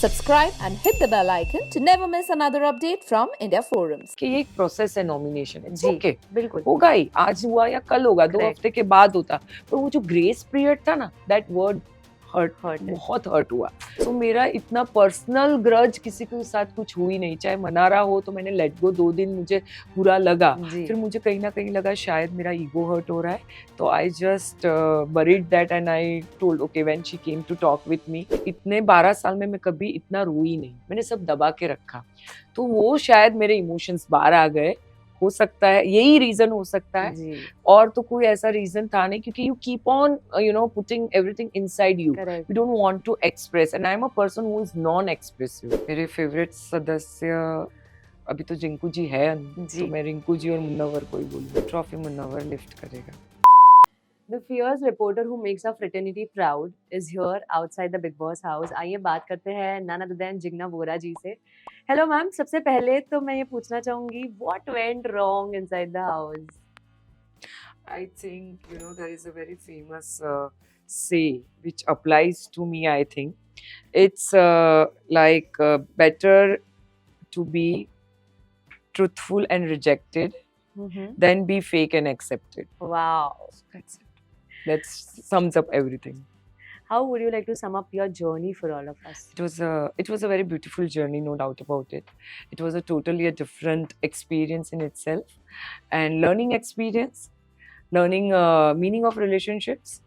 Subscribe and hit the bell icon to never miss another update from India Forums. कि ये एक process है nomination है जी, okay बिल्कुल होगा ही, आज हुआ या कल होगा, 2 Correct. हफ्ते के बाद होता, पर वो जो ग्रेस पीरियड था ना, दैट वर्ड हर्ट Hurt. बहुत हर्ट हुआ। तो मेरा इतना पर्सनल ग्रज किसी के साथ कुछ हुई नहीं, चाहे मना रहा हो तो मैंने लेट गो, 2 दिन मुझे बुरा लगा, जी फिर मुझे कहीं ना कहीं लगा शायद मेरा ईगो हर्ट हो रहा है, तो I just buried that and I told okay when she came to talk with me. इतने 12 साल में मैं कभी इतना रोई नहीं, मैंने सब दबा के रखा, तो वो शायद मेरे इमोशंस बाहर आ गए, हो सकता है यही रीजन हो सकता है, जी और तो कोई ऐसा रीजन था नहीं, क्योंकि you keep on putting everything inside you, correct you don't want to express and I am a person who is non-expressive। मेरे फेवरेट सदस्य अभी तो जिंकू जी है, जी। तो मैं रिंकू जी और मुन्नवर को ही बोलूंगी। ट्रॉफी मुन्नवर लिफ्ट करेगा। The fierce reporter who makes our fraternity proud is here outside the Big Boss house. आइए बात करते हैं none other than Jigna Vora जी से। हेलो मैम, सबसे पहले तो मैं ये पूछना चाहूंगी what went wrong inside the house? I think there is a very famous say which applies to me. I think it's better to be truthful and rejected than be fake and accepted. Wow. That's it. That sums up everything. How would you like to sum up your journey for all of us? It was a very beautiful journey, no doubt about it. It was a totally a different experience in itself, and learning experience, learning meaning of relationships,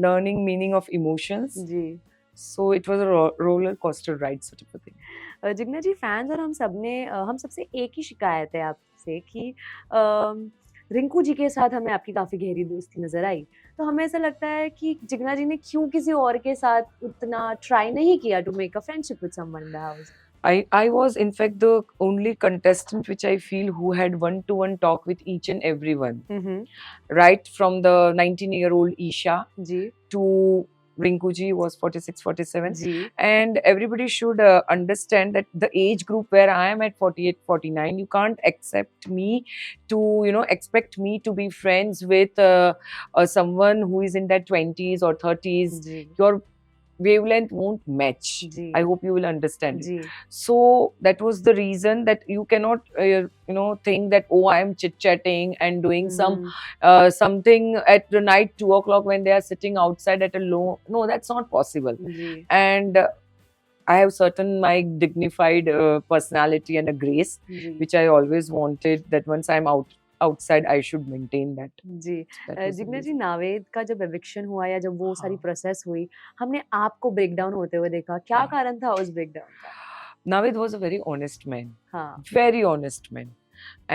learning meaning of emotions. जी So it was a roller coaster ride sort of a thing. Jigna ji, fans और हम सबसे एक ही शिकायत है आपसे कि रिंकू जी के साथ हमें आपकी काफी गहरी दोस्ती नजर आई, तो हमें ऐसा लगता है कि जिग्ना जी ने क्यों किसी और के साथ उतना ट्राई नहीं किया to make a friendship with someone in the house? I was in fact the only contestant which I feel who had one-to-one talk with each and everyone, right from the 19-year-old Isha ji to Rinku ji was 46, 47. जी And everybody should understand that the age group where I am at 48, 49, you can't accept me to, expect me to be friends with someone who is in their 20s or 30s. जी Your wavelength won't match. जी I hope you will understand it. जी So that was the reason that you cannot, think that, oh, I am chit-chatting and doing some something at the night 2 o'clock when they are sitting outside at a low. No, that's not possible. जी And I have certain my dignified personality and a grace, जी which I always wanted that once I'm outside I should maintain that. जी That was the Jigna ji, reason. Naved का जब eviction हुआ या जब वो सारी हाँ। प्रोसेस हुई, हमने आपको ब्रेक डाउन होते हुए देखा, क्या हाँ। कारण था उस ब्रेक डाउन का? Navid was a very honest man. हाँ Very honest man,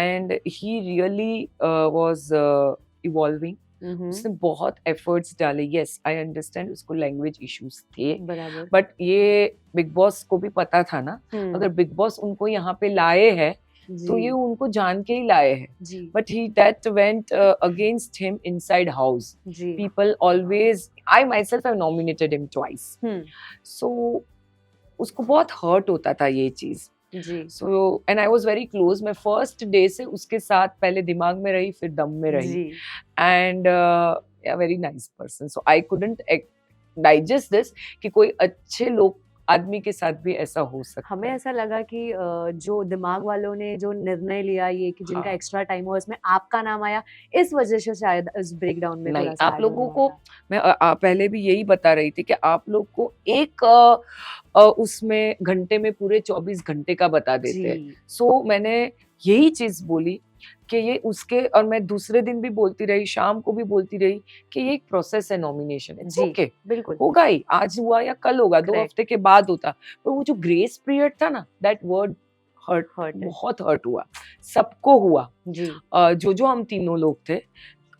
and he really was evolving. उसने बहुत efforts डाले. Yes, I understand उसको language issues थे, बराबर but ये बिग बॉस को भी पता था ना, अगर बिग बॉस उनको यहाँ पे लाए हैं तो ये उनको जान के ही लाए हैं. जी But that went against him inside house. Ji People always, I myself have nominated him twice. So उसको बहुत hurt होता था ये चीज. जी So and I was very close. मैं first day से उसके साथ पहले दिमाग में रही, फिर दम में रही. जी And a very nice person. So I couldn't digest this कि कोई अच्छे लोग आदमी के साथ भी ऐसा हो सकता हमें है. ऐसा लगा कि जो दिमाग वालों ने जो निर्णय लिया ये कि जिनका हाँ. एक्स्ट्रा टाइम हुआ उसमें आपका नाम आया, इस वजह से शायद इस ब्रेकडाउन में नहीं, थोड़ा सा आप add लोगों हुआ को था। मैं पहले भी यही बता रही थी कि आप लोग को एक उसमें घंटे में पूरे 24 घंटे का बता देते हैं. जी सो मैंने यही चीज बोली कि ये उसके, और मैं दूसरे दिन भी बोलती रही, शाम को भी बोलती रही कि ये एक प्रोसेस है नॉमिनेशन है. जी ओके बिल्कुल होगा ही, आज हुआ या कल होगा, 2 Correct. हफ्ते के बाद होता, पर वो जो ग्रेस पीरियड था ना, दैट वर्ड हर्ट हर्ट बहुत हर्ट हुआ, सबको हुआ. जी जो हम तीनों लोग थे,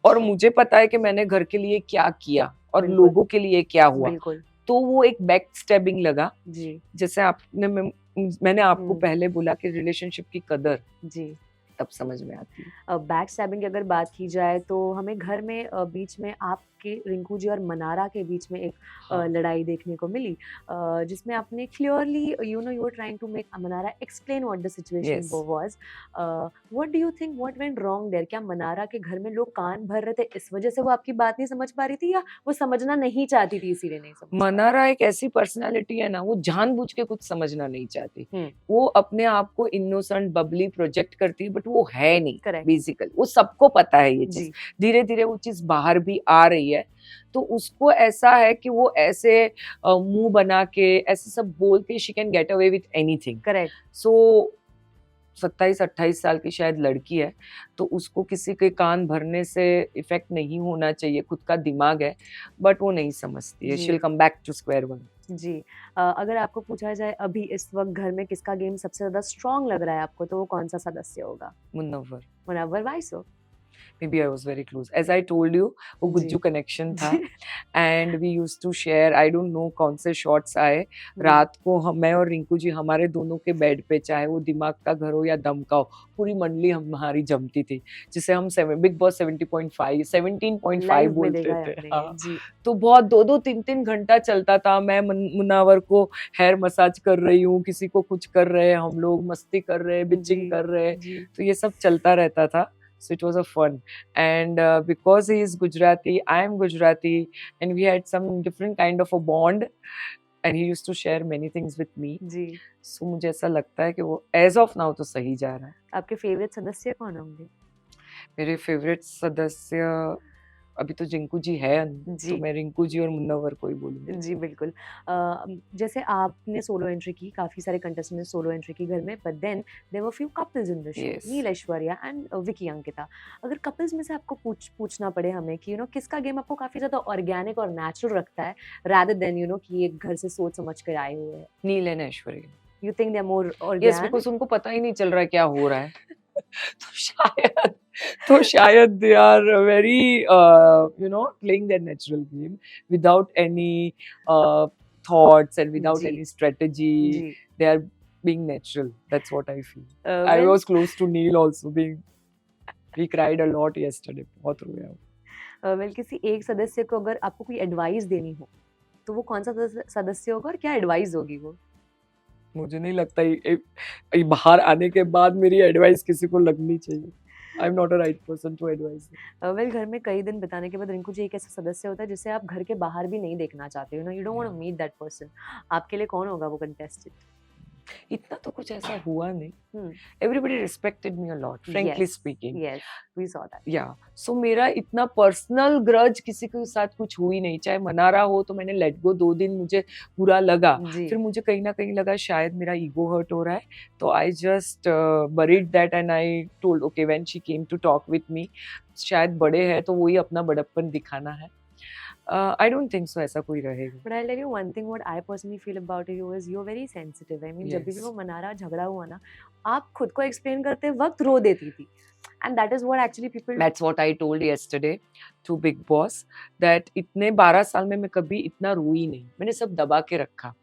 और मुझे पता है कि मैंने घर के लिए क्या किया और बिल्कुल. लोगों के लिए क्या हुआ, बिल्कुल तो वो एक बैक स्टेबिंग लगा. जी जैसे मैंने आपको हम्म. पहले बोला कि रिलेशनशिप की कदर जी तब समझ में आती है. बैक स्टैबिंग की अगर बात की जाए तो हमें घर में बीच में आप आपके रिंकू जी और मनारा के बीच में एक हाँ लड़ाई देखने को मिली, जिसमें आपने clearly you were trying to make Manara explain what the situation yes was. What do you think what went wrong there? क्या मनारा के घर में लोग कान भर रहे थे, इस वजह से वो आपकी बात नहीं समझ पा रही थी, या वो समझना नहीं चाहती थी इसीलिए नहीं समझ पा रही? मनारा एक ऐसी पर्सनालिटी है ना, वो जानबूझ के कुछ समझना नहीं चाहती। हम्म। वो अपने आप को इनोसेंट बबली प्रोजेक्ट करती है, बट वो है नहीं। करेक्ट। बेसिकली वो सबको पता है ये चीज। जी। धीरे धीरे वो चीज बाहर भी आ रही है, तो उसको ऐसा है कि वो ऐसे मुंह बना के ऐसे सब बोल के she can get away with anything. Correct. So 27-28 साल की शायद लड़की है, तो उसको किसी के कान भरने से इफेक्ट नहीं होना चाहिए। खुद का दिमाग है, बट वो नहीं समझती है। जी। She will come back to square one. जी। अगर आपको पूछा जाए अभी इस वक्त घर में किसका गेम सबसे ज्यादा स्ट्रांग लग रहा है आपको, तो वो कौन सा सदस्य होगा? Munawar. Munawar. Why so? Maybe I was very close. As I told you, वो जी। गुज्जू कनेक्शन था, जी। And we used to share. I don't know कौन से शॉट्स आए हम्म। रात को। मैं और रिंकू जी हमारे दोनों के बेड पे, चाहे वो दिमाग का घर हो या दम का हो, पूरी मंडली हमारी जमती थी, जिसे हम बिग बॉस 70.5 17.5 लाइव में बोलते देखा है थे। आपने? हाँ, जी। तो बहुत 2-2 3-3 घंटा चलता था। मैं मुनावर को हेयर मसाज कर रही हूँ, किसी को कुछ कर रहे हैं, हम लोग मस्ती कर रहे हैं, बिचिंग जी। कर रहे हैं, जी। तो ये सब चलता रहता था। So it was a fun, and because he is Gujarati, I am Gujarati, and we had some different kind of a bond, and he used to share many things with me. Ji. So मुझे ऐसा लगता है कि वो as of now तो सही जा रहा है। आपके फेवरेट सदस्य कौन होंगे? मेरे फेवरेट सदस्य अभी तो जिंकू जी है, तो जी। मैं रिंकू जी और मुन्नवर को ही बोलूंगी। जी, बिल्कुल। जैसे आपने सोलो एंट्री की, काफ़ी सारे कंटेस्टेंट ने सोलो एंट्री की घर में, but then there were few couples in the show, Yes. Neel Aishwarya and Vicky Ankita. अगर कपल्स में से आपको पूछना पड़े हमें कि किसका गेम आपको काफ़ी ज़्यादा ऑर्गेनिक और नेचुरल रखता है, रादर देन कि एक घर से सोच समझ कर आए हुए हैं? Neel and Aishwarya. You think they are more yes, organic? Because उनको पता ही नहीं चल रहा है क्या हो रहा है। तो शायद they are very playing their natural game without any thoughts and without जी। any strategy. जी। They are being natural. That's what I feel. I well was close to Neil also. We cried a lot yesterday. बहुत रोया वो। Well किसी एक सदस्य को अगर आपको कोई एडवाइस देनी हो, तो वो कौन सा सदस्य होगा और क्या एडवाइस होगी वो? मुझे नहीं लगता ये बाहर आने के बाद मेरी एडवाइस किसी को लगनी चाहिए। I am not a right person to advise. Well घर में कई दिन बिताने के बाद रिंकू जी एक ऐसा सदस्य होता है जिसे आप घर के बाहर भी नहीं देखना चाहते, you don't want to meet that person. आपके लिए कौन होगा वो कंटेस्टेंट? इतना तो कुछ ऐसा हुआ नहीं। Hmm. Everybody respected me a lot, frankly Yes. speaking. Yes, we saw that. Yeah so मेरा इतना पर्सनल ग्रज किसी के साथ कुछ हुई नहीं। चाहे मनारा हो तो मैंने लेट गो, 2 दिन मुझे बुरा लगा, जी। फिर मुझे कहीं ना कहीं लगा शायद मेरा ईगो हर्ट हो रहा है, तो I just buried that and I told okay when she came to talk with me, शायद बड़े हैं तो वही अपना बड़प्पन दिखाना है। आई डोंट थिंक सो ऐसा कोई रहेगा। But I tell you one thing, what I personally feel about you is you are very sensitive. I mean जब भी Yes. वो मनारा झगड़ा हुआ ना, आप खुद को एक्सप्लेन करते वक्त रो देती थी, and that is what actually people. That's what I told yesterday to Big Boss, that इतने 12 साल में मैं कभी इतना रोई नहीं, मैंने सब दबा के रखा।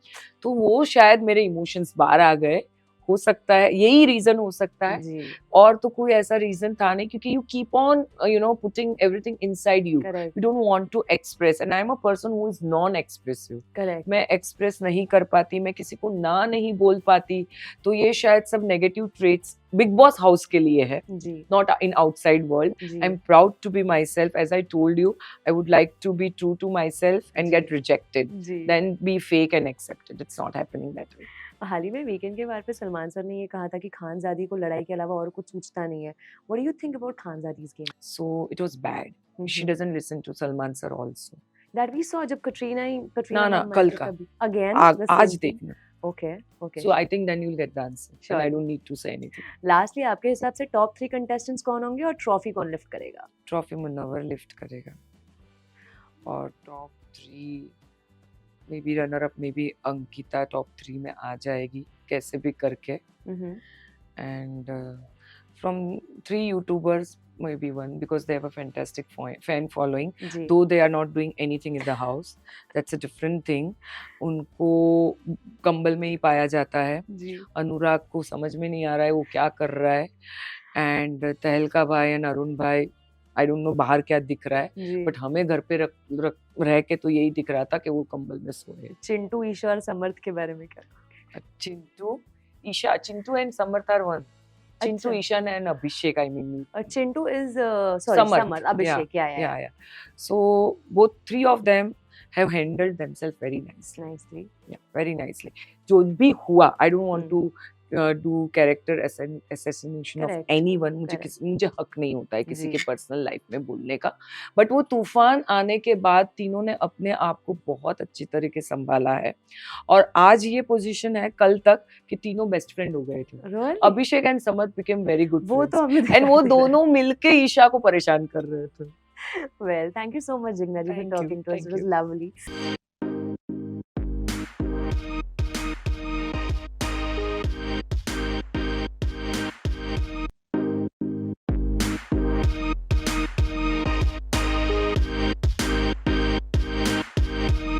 तो वो शायद मेरे इमोशंस बाहर आ गए, हो सकता है यही रीजन हो सकता है, जी। और तो कोई ऐसा रीजन था नहीं, क्योंकि you keep on putting everything inside you, correct. You don't want to express, and I am a person who is non expressive. Correct. मैं एक्सप्रेस नहीं कर पाती, मैं किसी को ना नहीं बोल पाती, तो ये शायद सब negative traits big boss house के लिए है, जी। not in outside world. Ji. I'm proud to be myself. As I told you, I would like to be true to myself and get rejected, ji. then be fake and accepted. It's not happening that way. हाल ही में weekend के बार पे Salman sir ने ये कहा था कि खानजादी को लड़ाई के अलावा और कुछ सूझता नहीं है। What do you think about Khanzaadi's game? So it was bad. She doesn't listen to Salman sir also. That we saw जब कटरीना ना, ना, कल का। अगेन आज देखना. Okay okay. So I think then you'll get the answer. Sure. And I don't need to say anything. Lastly आपके हिसाब से टॉप 3 कंटेस्टेंट्स कौन होंगे और ट्रॉफी कौन लिफ्ट करेगा? Trophy Munawar lift करेगा. और top 3 maybe runner up, maybe Ankita top 3 में आ जाएगी कैसे भी करके. And from 3 YouTubers, maybe one, because they have a fantastic fan following. Ji. Though they are not doing anything in the house, that's a different thing. उनको कंबल में ही पाया जाता है. जी। अनुराग को समझ में नहीं आ रहा है वो क्या कर रहा है. And तहलका भाई and अरुण भाई, आई डोंट नो बाहर क्या दिख रहा है, जी। बट हमें घर पे रह के तो यही दिख रहा था कि वो कंबल में सोए। चिंटू, ईशा और समर्थ के बारे में क्या? Chintu and Samarth are one. Chintu, अच्छा। Ishaan and Abhishek, I mean Chintu is sorry Samarth. Samarth, Abhishek, या So both three of them have handled themselves very nicely. Nicely. Very nicely. जो भी हुआ, I don't want hmm. to do character assassination of Correct. anyone. Correct. मुझे हक नहीं होता है किसी जी। के पर्सनल लाइफ में बोलने का, बट वो तूफान आने के बाद तीनों ने अपने आप को बहुत अच्छी तरीके संभाला है, और आज ये पोजीशन है कल तक कि तीनों बेस्ट फ्रेंड हो गए थे। Really? Abhishek and Samarth became very good वो तो हमने एंड वो देखा है। दोनों मिलके ईशा को परेशान कर रहे थे। Well, thank you so much, Jigna ji, for Thank you, talking to us. thank It was you. lovely.